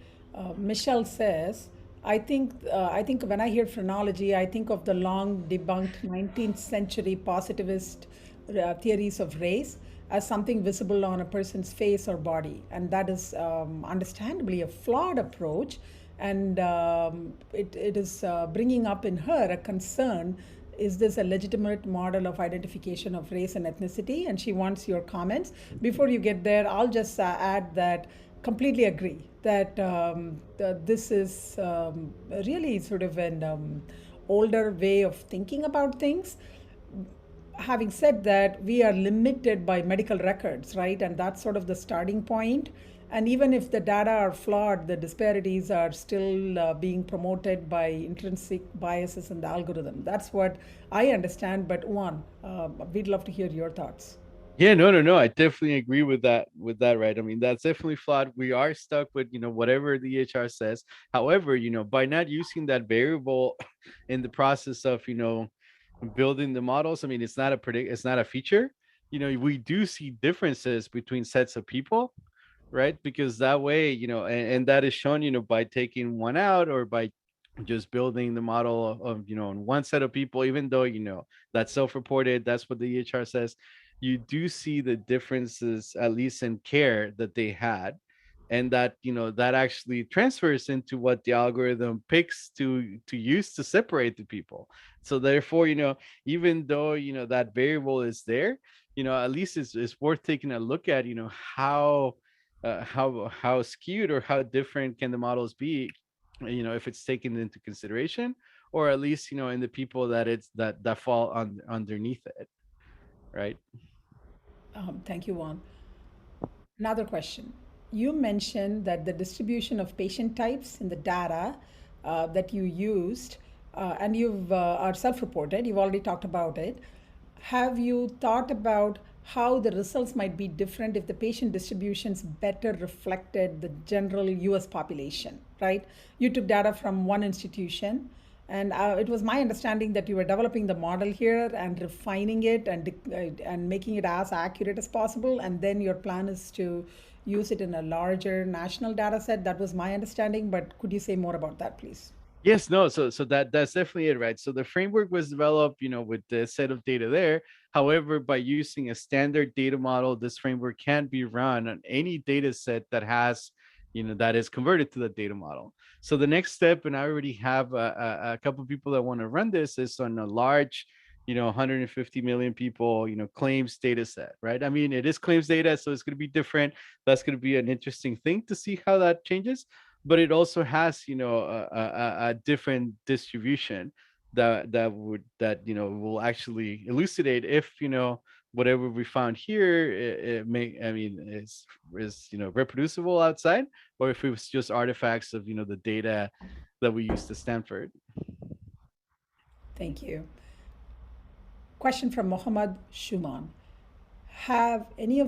Michelle says, I think when I hear phrenology, I think of the long debunked 19th century positivist theories of race as something visible on a person's face or body, and that is understandably a flawed approach, and it is bringing up in her a concern. Is this a legitimate model of identification of race and ethnicity? And she wants your comments. Before you get there, I'll just add that completely agree that this is really sort of an older way of thinking about things. Having said that, we are limited by medical records, right? And that's sort of the starting point. And even if the data are flawed, the disparities are still being promoted by intrinsic biases in the algorithm. That's what I understand. But Juan, we'd love to hear your thoughts. Yeah, no, no, no. I definitely agree with that. With that, right? I mean, that's definitely flawed. We are stuck with, whatever the EHR says. However, by not using that variable in the process of, building the models, I mean, it's not a feature. We do see differences between sets of people, right? Because that way, and that is shown, by taking one out or by just building the model of, on one set of people, even though, that's self-reported, that's what the EHR says. You do see the differences, at least in care that they had. And that, that actually transfers into what the algorithm picks to use to separate the people. So therefore, even though, that variable is there, at least it's worth taking a look at, how skewed or how different can the models be, if it's taken into consideration, or at least, in the people that fall underneath it, right? Thank you, Juan. Another question. You mentioned that the distribution of patient types in the data that you used, and you've are self-reported. You've already talked about it. Have you thought about how the results might be different if the patient distributions better reflected the general U.S. population? Right? You took data from one institution, and it was my understanding that you were developing the model here and refining it and making it as accurate as possible. And then your plan is to use it in a larger national data set. That was my understanding. But could you say more about that, please? Yes, no, so that's definitely it, right? So the framework was developed, with the set of data there. However, by using a standard data model, this framework can be run on any data set that has that is converted to the data model. So the next step, and I already have a couple of people that want to run this, is on a large 150 million people claims data set, right? I mean, it is claims data, so it's going to be different. That's going to be an interesting thing to see how that changes, but it also has a different distribution that will actually elucidate if whatever we found here, it may I mean is reproducible outside, or if it was just artifacts of the data that we used at Stanford. Thank you. Question from Mohammad Shuman. Have any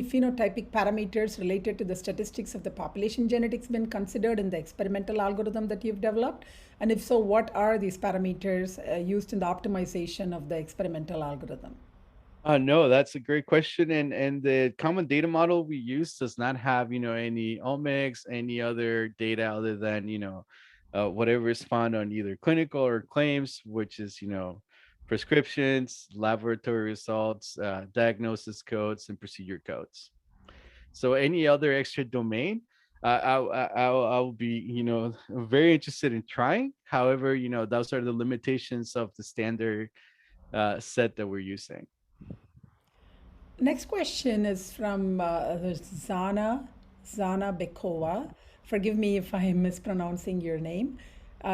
phenotypic parameters related to the statistics of the population genetics been considered in the experimental algorithm that you've developed? And if so, what are these parameters used in the optimization of the experimental algorithm? No, that's a great question, and the common data model we use does not have any omics, any other data other than whatever is found on either clinical or claims, which is prescriptions, laboratory results, diagnosis codes, and procedure codes. So any other extra domain, I'll be very interested in trying. However, those are the limitations of the standard set that we're using. Next question is from Zana Bekova. Forgive me if I am mispronouncing your name.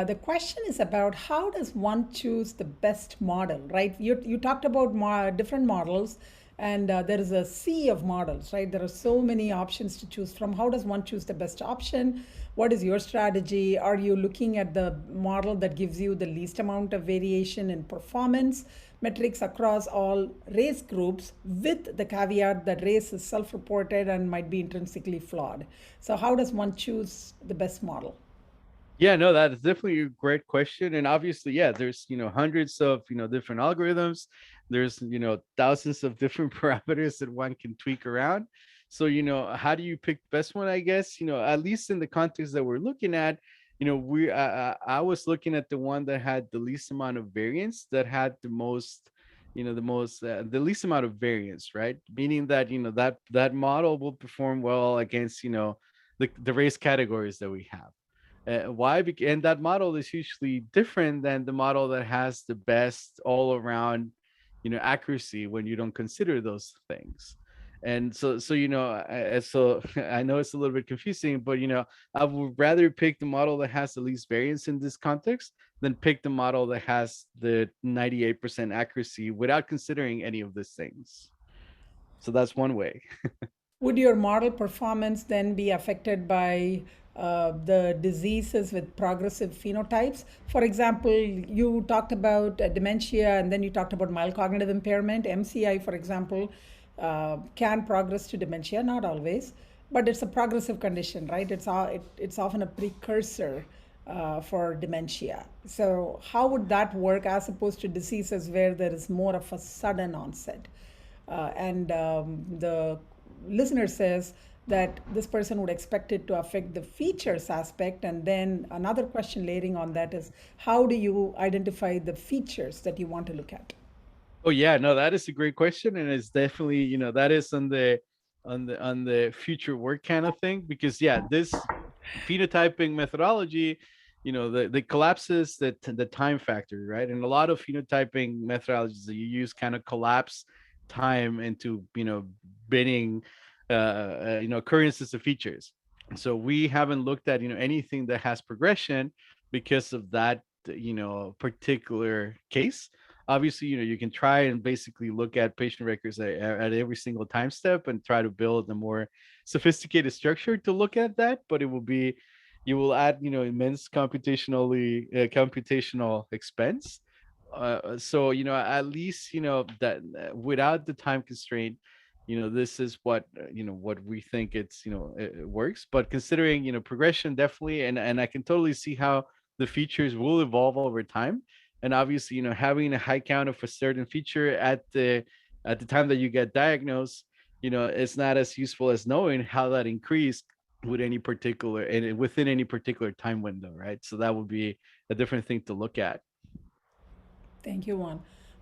The question is about how does one choose the best model, right? You talked about different models, and there is a sea of models, right? There are so many options to choose from. How does one choose the best option? What is your strategy? Are you looking at the model that gives you the least amount of variation in performance metrics across all race groups, with the caveat that race is self reported and might be intrinsically flawed? So, how does one choose the best model? Yeah, no, that is definitely a great question. And obviously, yeah, there's, hundreds of, different algorithms. There's, thousands of different parameters that one can tweak around. So, how do you pick the best one? I guess, at least in the context that we're looking at, I was looking at the one that had the least amount of variance, that had the least amount of variance, right? Meaning that, that model will perform well against, the race categories that we have. Why? And that model is usually different than the model that has the best all around, accuracy when you don't consider those things. And so so I know it's a little bit confusing, but I would rather pick the model that has the least variance in this context than pick the model that has the 98% accuracy without considering any of these things. So that's one way. Would your model performance then be affected by the diseases with progressive phenotypes? For example, you talked about dementia, and then you talked about mild cognitive impairment. MCI, for example, can progress to dementia, not always, but it's a progressive condition, right? It's often a precursor for dementia. So, how would that work as opposed to diseases where there is more of a sudden onset? And the listener says that this person would expect it to affect the features aspect. And then another question layering on that is, how do you identify the features that you want to look at? Oh yeah, no, that is a great question, and it's definitely that is on the future work kind of thing, because yeah, this phenotyping methodology, the collapses the time factor, right? And a lot of phenotyping methodologies that you use kind of collapse time into binning occurrences of features. So we haven't looked at anything that has progression because of that particular case. Obviously, you can try and basically look at patient records at every single time step and try to build a more sophisticated structure to look at that, but it will be you will add immense computational expense. So at least that without the time constraint, this is what we think it works. But considering progression, definitely, and I can totally see how the features will evolve over time. And obviously, having a high count of a certain feature at the time that you get diagnosed, it's not as useful as knowing how that increased with any particular and within any particular time window, right? So that would be a different thing to look at. Thank you, Juan.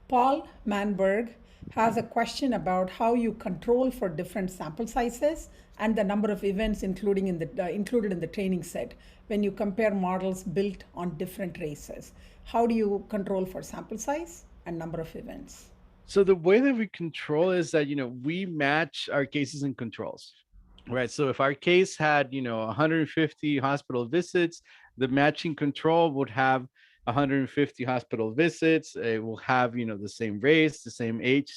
Paul Manberg has a question about how you control for different sample sizes and the number of events included in the training set when you compare models built on different races. How do you control for sample size and number of events? So the way that we control is that we match our cases and controls, right? So if our case had 150 hospital visits, the matching control would have 150 hospital visits. It will have the same race, the same age,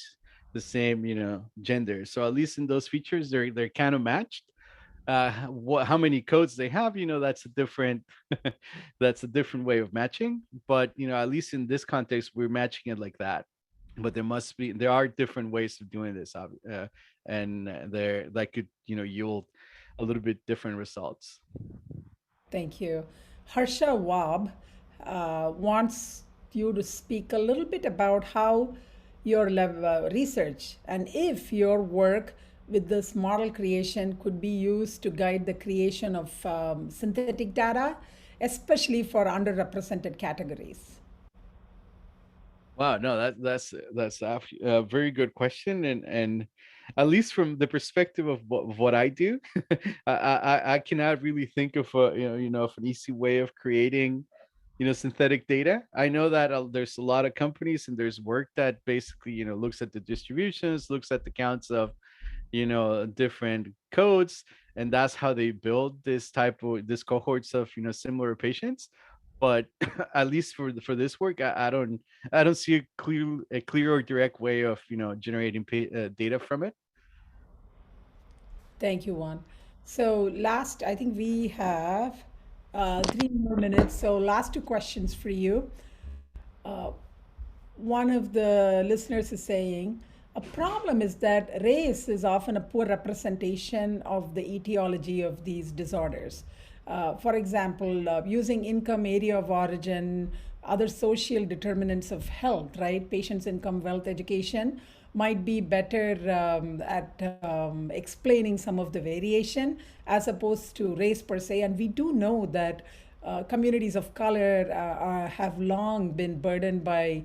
the same gender. So at least in those features, they're kind of matched. How many codes they have, that's a different that's a different way of matching. But at least in this context, we're matching it like that. But there are different ways of doing this, and there that could yield a little bit different results. Thank you. Harsha Wab wants you to speak a little bit about how your research and if your work with this model creation could be used to guide the creation of synthetic data, especially for underrepresented categories. Wow, no, that's a very good question, and at least from the perspective of what I do, I cannot really think of of an easy way of creating synthetic data. I know that there's a lot of companies and there's work that basically looks at the distributions, looks at the counts of different codes, and that's how they build this cohorts of similar patients. But at least for this work, I don't see a clear or direct way of generating data from it. Thank you, Juan. So last, I think we have 3 more minutes. So last two questions for you. One of the listeners is saying a problem is that race is often a poor representation of the etiology of these disorders. For example, using income, area of origin, other social determinants of health, right? Patients' income, wealth, education might be better at explaining some of the variation as opposed to race per se. And we do know that communities of color have long been burdened by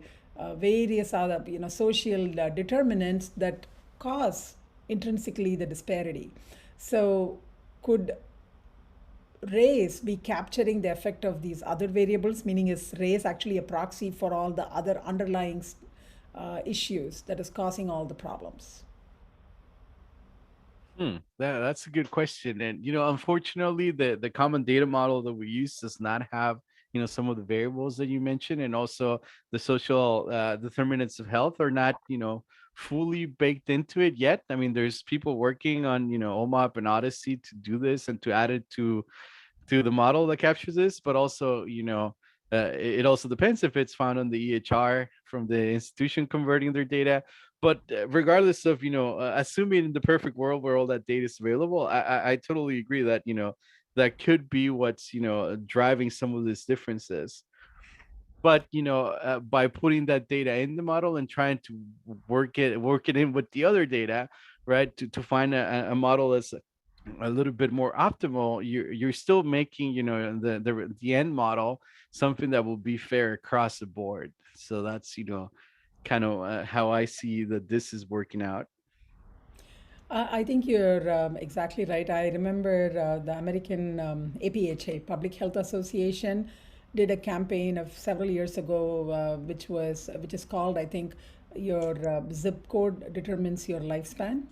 various other social determinants that cause intrinsically the disparity. So could race be capturing the effect of these other variables, meaning is race actually a proxy for all the other underlying issues that is causing all the problems? That's a good question. And unfortunately, the common data model that we use does not have some of the variables that you mentioned, and also the social determinants of health are not fully baked into it yet. I mean, there's people working on OMAP and Odyssey to do this and to add it to the model that captures this, but also it also depends if it's found on the EHR from the institution converting their data. But regardless of assuming in the perfect world where all that data is available, I totally agree that that could be what's driving some of these differences. But by putting that data in the model and trying to work it in with the other data, right, to find a model that's a little bit more optimal, you're still making the end model something that will be fair across the board. So that's kind of how I see that this is working out. I think you're exactly right. I remember the American APHA, Public Health Association, did a campaign of several years ago, which is called, I think, your zip code determines your lifespan,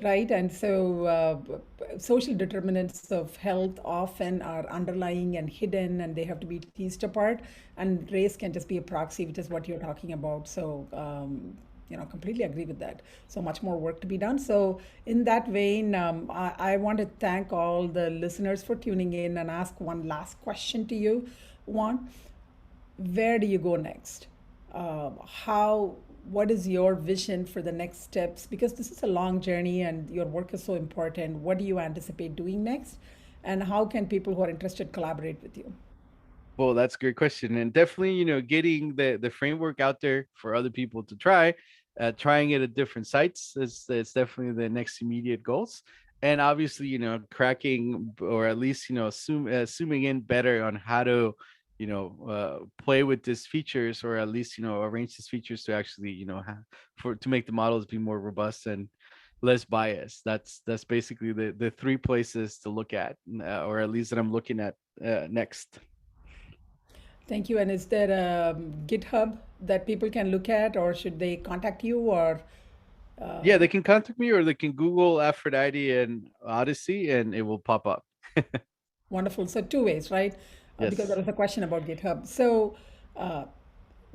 right? And so social determinants of health often are underlying and hidden, and they have to be teased apart. And race can just be a proxy, which is what you're talking about. So, completely agree with that. So much more work to be done. So, in that vein, I want to thank all the listeners for tuning in and ask one last question to you, Juan. Where do you go next? How What is your vision for the next steps? Because this is a long journey and your work is so important. What do you anticipate doing next? And how can people who are interested collaborate with you? Well, that's a great question, and definitely, getting the framework out there for other people to try, trying it at different sites is definitely the next immediate goals, and obviously, cracking or at least zooming in better on how to play with these features, or at least arrange these features to actually for to make the models be more robust and less biased. That's basically the three places to look at, or at least that I'm looking at next. Thank you. And is there a GitHub that people can look at, or should they contact you, or Yeah, they can contact me, or they can Google Aphrodite and Odyssey, and it will pop up. wonderful? So two ways, right? Because there Yes. was a question about GitHub. So uh,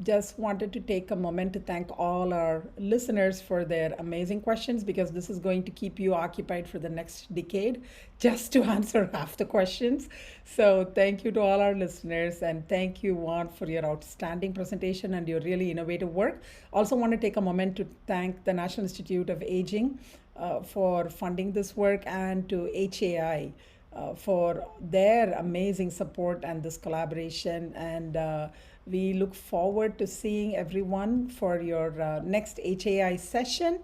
just wanted to take a moment to thank all our listeners for their amazing questions, because this is going to keep you occupied for the next decade just to answer half the questions. So thank you to all our listeners, and thank you, Juan, for your outstanding presentation and your really innovative work. Also want to take a moment to thank the National Institute of Aging for funding this work, and to HAI for their amazing support and this collaboration. And we look forward to seeing everyone for your next HAI session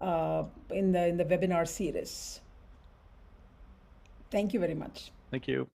in the webinar series. Thank you very much. Thank you.